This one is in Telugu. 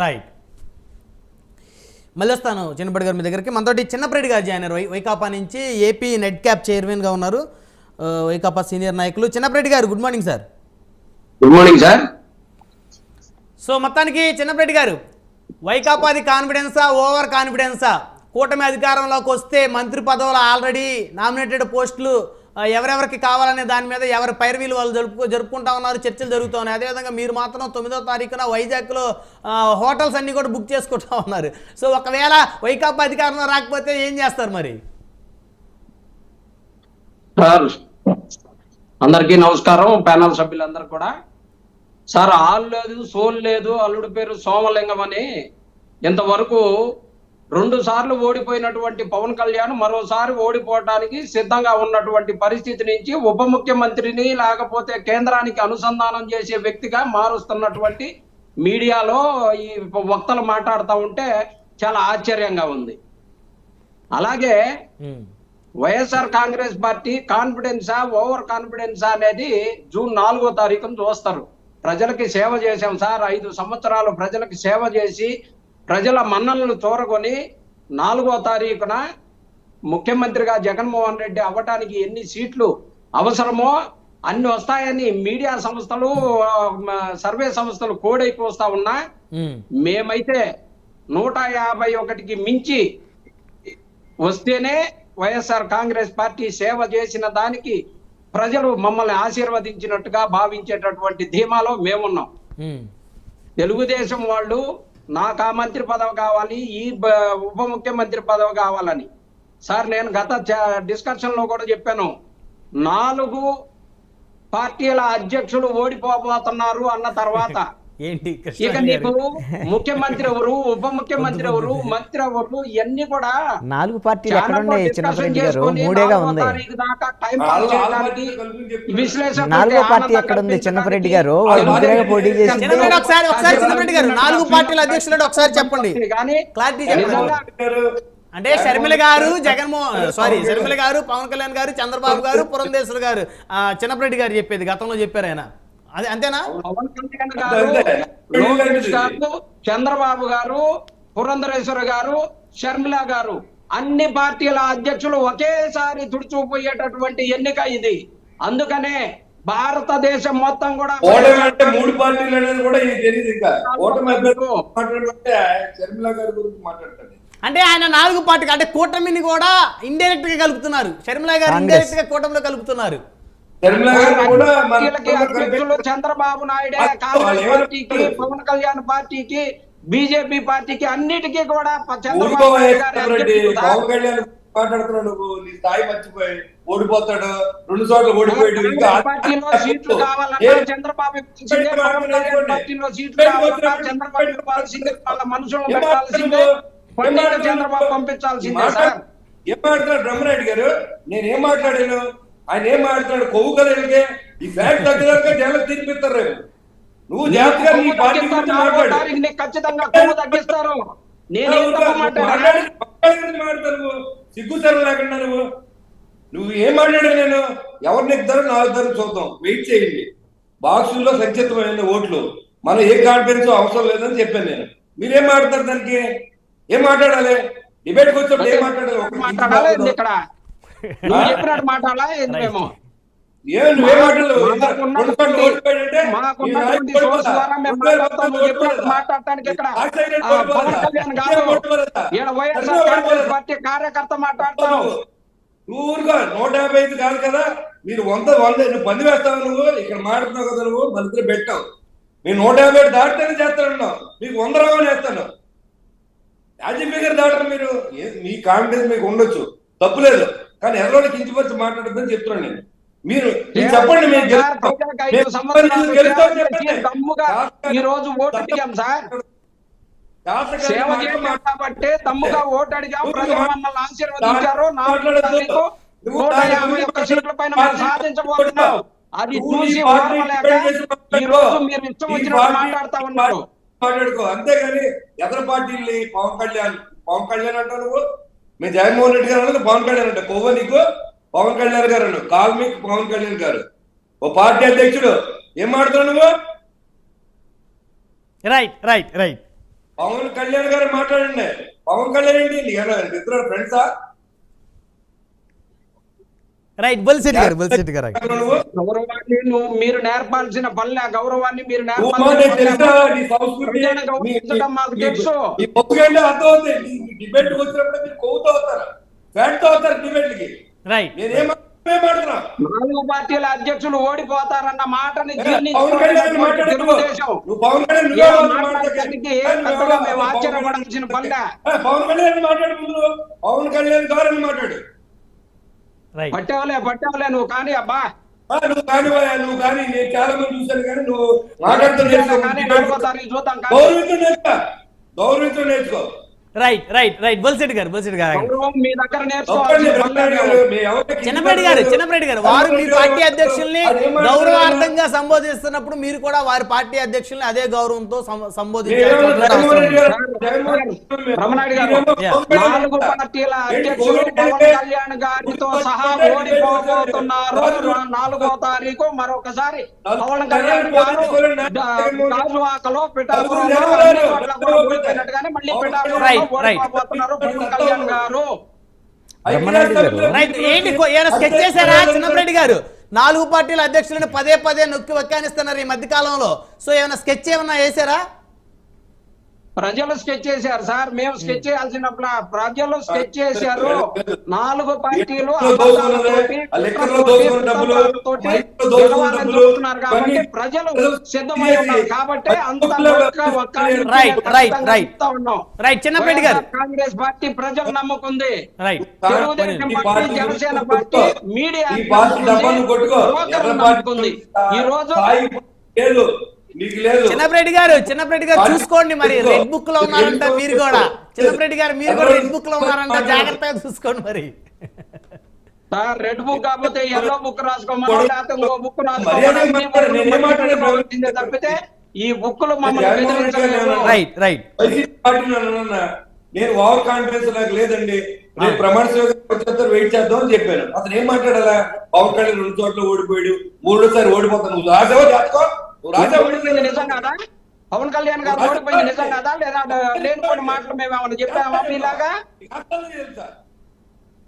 రైట్. మళ్ళీ వస్తాను చిన్నప్పటి గారు మీ దగ్గరికి. మనతోటి చిన్నప్పటి గారు జాయిన్ అయ్యారు వైకాపా నుంచి, ఏపీ నెట్ క్యాప్ చైర్మన్గా ఉన్నారు, వైకాపా సీనియర్ నాయకులు. చిన్నప్పటి గారు good morning sir. Good morning sir. So మొత్తానికి చిన్నప్పటి గారు, వైకాపాది కాన్ఫిడెన్సా, ఓవర్ కాన్ఫిడెన్సా? కూటమి అధికారంలోకి వస్తే మంత్రి పదవులు ఆల్రెడీ నామినేటెడ్ పోస్టులు ఎవరెవరికి కావాలనే దాని మీద ఎవరి పైరవీలు వాళ్ళు జరుపుకుంటా ఉన్నారు, చర్చలు జరుగుతూ ఉన్నాయి. అదేవిధంగా మీరు మాత్రం 9వ తారీఖున వైజాగ్లో హోటల్స్ అన్నీ కూడా బుక్ చేసుకుంటా ఉన్నారు. సో ఒకవేళ వైకాపా అధికారంలో రాకపోతే ఏం చేస్తారు మరి? సార్ అందరికీ నమస్కారం, ప్యానల్ సభ్యులందరూ కూడా. సార్ ఆల్ లేదు సోల్ లేదు, అల్లుడి పేరు సోమలింగం అని ఇంతవరకు 2 సార్లు ఓడిపోయినటువంటి పవన్ కళ్యాణ్ మరోసారి ఓడిపోవడానికి సిద్ధంగా ఉన్నటువంటి పరిస్థితి నుంచి ఉప ముఖ్యమంత్రిని లేకపోతే కేంద్రానికి అనుసంధానం చేసే వ్యక్తిగా మారుస్తున్నటువంటి మీడియాలో ఈ వక్తలు మాట్లాడుతూ ఉంటే చాలా ఆశ్చర్యంగా ఉంది. అలాగే వైఎస్ఆర్ కాంగ్రెస్ పార్టీ కాన్ఫిడెన్సా, ఓవర్ కాన్ఫిడెన్సా అనేది జూన్ 4వ తారీఖున చూస్తారు. ప్రజలకి సేవ చేశాం సార్, 5 సంవత్సరాలు ప్రజలకి సేవ చేసి ప్రజల మన్నలను తోరగొని 4వ తారీఖున ముఖ్యమంత్రిగా జగన్మోహన్ రెడ్డి అవ్వటానికి ఎన్ని సీట్లు అవసరమో అన్ని వస్తాయని మీడియా సంస్థలు, సర్వే సంస్థలు కోడైపోస్తా ఉన్నా, మేమైతే 151కి మించి వస్తేనే వైఎస్ఆర్ కాంగ్రెస్ పార్టీ సేవ చేసిన దానికి ప్రజలు మమ్మల్ని ఆశీర్వదించినట్టుగా భావించేటటువంటి ధీమాలో మేమున్నాం. తెలుగుదేశం వాళ్ళు నాకు ఆ మంత్రి పదవి కావాలి, ఈ ఉప ముఖ్యమంత్రి పదవి కావాలని. సార్ నేను గత డిస్కషన్ లో కూడా చెప్పాను, 4 పార్టీల అధ్యక్షులు ఓడిపోబోతున్నారు అన్న తర్వాత ఇక నీకు ముఖ్యమంత్రి ఎవరు, ఉప ముఖ్యమంత్రి ఎవరు, మంత్రి ఎవరు, ఇవన్నీ కూడా 4 పార్టీలు ఎక్కడ ఉన్నాయి చిన్నప్పటి గారు? 3గా ఉంది. 4వ పార్టీ ఎక్కడ ఉంది చిన్నప్పటి గారు? వాళ్ళు ముగ్గురేగా పోటీ చేసి ఒకసారి చిన్నప్పటి గారు 4 పార్టీల అధ్యక్షులు ఒకసారి చెప్పండి, క్లారిటీ చెప్పండి. అంటే షర్మిల గారు, షర్మిల గారు, పవన్ కళ్యాణ్ గారు, చంద్రబాబు గారు, పురంధేశ్వర్ గారు, చిన్నప్పటి గారు చెప్పేది గతంలో చెప్పారు ఆయన, అదే అంతేనా? పవన్ కళ్యాణ్ గారు, లోకేష్ గారు, చంద్రబాబు గారు, పురంధరేశ్వర గారు, షర్మిల గారు, అన్ని పార్టీల అధ్యక్షులు ఒకేసారి తుడిచిపోయేటటువంటి ఎన్నిక ఇది. అందుకనే భారతదేశం మొత్తం కూడా 3 పార్టీలు అనేది కూడా తెలియదు. ఇంకా షర్మిల గారి గురించి మాట్లాడతాను. అంటే ఆయన 4 పార్టీ అంటే కూటమిని కూడా ఇండైరెక్ట్ గా కలుపుతున్నారు. షర్మిల గారు ఇండైరెక్ట్ గా కూటమిలో కలుపుతున్నారు. చంద్రబాబు నాయుడు కాంగ్రెస్ పార్టీకి, పవన్ కళ్యాణ్ పార్టీకి, బీజేపీ పార్టీకి అన్నిటికీ కూడా పవన్ కళ్యాణ్ మాట్లాడుతున్నావు నువ్వు. నీ స్థాయి మర్చిపోయి ఓడిపోతాడు, 2 చోట్ల ఓడిపోయాడు. పార్టీలో సీట్లు కావాలన్నా చంద్రబాబు పార్టీలో సీట్లు కావాలన్నా చంద్రబాబు ఇవ్వాల్సిందే, వాళ్ళ మనుషులను పెట్టాల్సిందే, చంద్రబాబు పంపించాల్సిందే. సార్ ఏం మాట్లాడు బ్రహ్మనాయుడు గారు? నేనేం మాట్లాడాను? ఆయన ఏం మాట్లాడు? కొవ్వు కదా ఈ ఫ్యాక్ట్ తగ్గదాకా జనం తీర్పిస్తారు రేపు. నువ్వు జాగ్రత్తగా నీ పార్టీ గురించి మాట్లాడు. ఖచ్చితంగా కొవ్వు తగ్గిస్తారు. మాట్లాడతారు సిగ్గుతరం లేకుండా నువ్వు ఏం మాట్లాడావు? నేను ఎవరు నెగ్గుతారో 4 తరం చూద్దాం, వెయిట్ చేయండి. బాక్సుల్లో సంచితమైన ఓట్లు, మనం ఏ కాన్ఫిడెన్స్ అవసరం లేదని చెప్పాను నేను. మీరేం మాట్లాడతారు? దానికి ఏం మాట్లాడాలి? డిబేట్కి వచ్చినప్పుడు ఏం మాట్లాడాలి? ఇక్కడ నువ్వు చెప్పినట్టు మాట్లాడాలా? ఎందుకేమో మాట్లాడటానికి ఇక్కడ పవన్ కళ్యాణ్ గారు వైఎస్ఆర్ కాంగ్రెస్ పార్టీ కార్యకర్త మాట్లాడతావు. ఊరుగా 155 కాదు కదా, మీరు 100 నువ్వు బంది వేస్తావు. నువ్వు ఇక్కడ మాట్లాడుతున్నావు కదా, నువ్వు మన ఇద్దరు పెట్టావు. మీరు 157 దాటితేనే చేస్తానున్నావు, మీకు 100 రావని వేస్తాను. యాజీ ఫిగర్ దాటరు మీరు. మీ కాన్ఫిడెన్స్ మీకు ఉండొచ్చు, తప్పులేదు, కానీ ఎవరో కించిపరిచి మాట్లాడద్దని చెప్తున్నాను నేను. మీరు చెప్పండి, ఈ రోజు ఓటు అడిగాం సార్, సేవ చేయాలి కాబట్టి తమ్ముగా ఓటు అడిగాం, ప్రజలు మమ్మల్ని ఆశీర్వదించారు. 151 సీట్ల పైన సాధించబోతున్నాం. అది చూసి ఈ రోజు మీరు ఇష్టం వచ్చినట్టు మాట్లాడుతా ఉన్నారు. మాట్లాడుకో అంతేగాని ఎదర పార్టీల్ని పవన్ కళ్యాణ్ అంటావు నువ్వు. మీ జగన్మోహన్ రెడ్డి గారు అన్నది పవన్ కళ్యాణ్ అంటే కొవ్వ నీకు. పవన్ కళ్యాణ్ గారు అన్నాడు, కాల్మిక్ పవన్ కళ్యాణ్ గారు ఓ పార్టీ అధ్యక్షుడు. ఏం మాట్లాడుతున్నావు నువ్వు? Right right right Pawan Kalyan గారు మాట్లాడండి. పవన్ కళ్యాణ్ ఏంటి ఇద్దరు ఫ్రెండ్సా? రైట్, బొలిశెట్టి గారు గౌరవాన్ని మీరు నేర్పాల్సిన పల్లె, గౌరవాన్ని మీరు గౌరవించడం మాకు తెలుసు. డిబేట్ వచ్చినప్పుడు మీరు కొవ్వుతో అవుతారు, ఫ్యాట్తో అవుతారు డిబేట్లకి. రైట్, నేనేమంటున్నా, 4 పార్టీల అధ్యక్షులు ఓడిపోతారన్న మాటని పవన్ కళ్యాణ్ మాట్లాడుతూ పవన్ కళ్యాణ్ మేము ఆశ్చర్యపడాల్సిన పల్లె. పవన్ కళ్యాణ్ మాట్లాడు, ముందు పవన్ కళ్యాణ్ గారు మాట్లాడు. పట్టేవలే నువ్వు కానీ అబ్బా, నువ్వు కానీ నేను చాలా మంది చూశాను, కానీ నువ్వు మాట్లాడుతూ గౌరవించడం నేర్చుకో. రైట్, బొలిశెట్టి గారు మీ దగ్గర నేర్చుకోవాలి. చిన్నపరెడ్డి గారు వారు మీ పార్టీ అధ్యక్షుల్ని గౌరవార్థంగా సంబోధిస్తున్నప్పుడు మీరు కూడా వారి పార్టీ అధ్యక్షుల్ని అదే గౌరవంతో సంబోధించారు. 4 పార్టీల అధ్యక్షులు పవన్ కళ్యాణ్ గారితో సహా ఓడిపోతున్నారు. 4వ తారీఖు మరొకసారి పవన్ కళ్యాణ్ గారు గాజువాకలో, పిఠాపురంలో ఓడిపోయినట్టుగానే మళ్ళీ పిఠాపురంలో ఓడిపోతున్నారు పవన్ కళ్యాణ్ గారు. ఏమైనా స్కెచ్ చేశారా చిన్నపరెడ్డి గారు? 4 పార్టీల అధ్యక్షులను పదే నొక్కి వ్యాఖ్యానిస్తున్నారు ఈ మధ్య కాలంలో. సో ఏమైనా స్కెచ్ ఏమన్నా వేసారా? ప్రజలు స్కెచ్ చేశారు సార్, మేము స్కెచ్ చేయాల్సిన ప్రజలు స్కెచ్ చేశారు. 4 పార్టీలు చూస్తున్నారు కాబట్టి ప్రజలు సిద్ధమై ఉన్నారు కాబట్టి చిన్నపరెడ్డి గారు కాంగ్రెస్ పార్టీ ప్రజలు నమ్ముకుంది. Telugudesam party, Janasena party media నమ్ముకుంది. ఈ రోజు చిన్నపరెడ్డి గారు చూసుకోండి, మరి రెడ్ బుక్ లో ఉన్నారంట మీరు కూడా. చిన్నపరెడ్డి గారు మీరు కూడా రెడ్ బుక్ లో ఉన్నారంట, జాగ్రత్తగా చూసుకోండి మరి. సార్ రెడ్ బుక్ కాకపోతే ఎల్లో బుక్ రాసుకోమని, ఇంకో బుక్ రాసుకోమని తప్పితే ఈ బుక్లు మమ్మల్ని నేను ఓవర్ కాన్ఫిడెన్స్ నాకు లేదండి, నేను ప్రమాణ స్వీకారం వెయిట్ చేద్దాం అని చెప్పాను. అతను ఏం మాట్లాడాలా? పవన్ కళ్యాణ్ 2 చోట్ల ఓడిపోయాడు, 3సారి ఓడిపోతాను, నువ్వు రాసావో జాతకో, ఓడిపోయింది నిజం కాదా? పవన్ కళ్యాణ్ గారు ఓడిపోయింది నిజం కాదా? లేదా లేని కొన్ని మాటలు మేము ఏమన్నా చెప్పామా మీలాగా?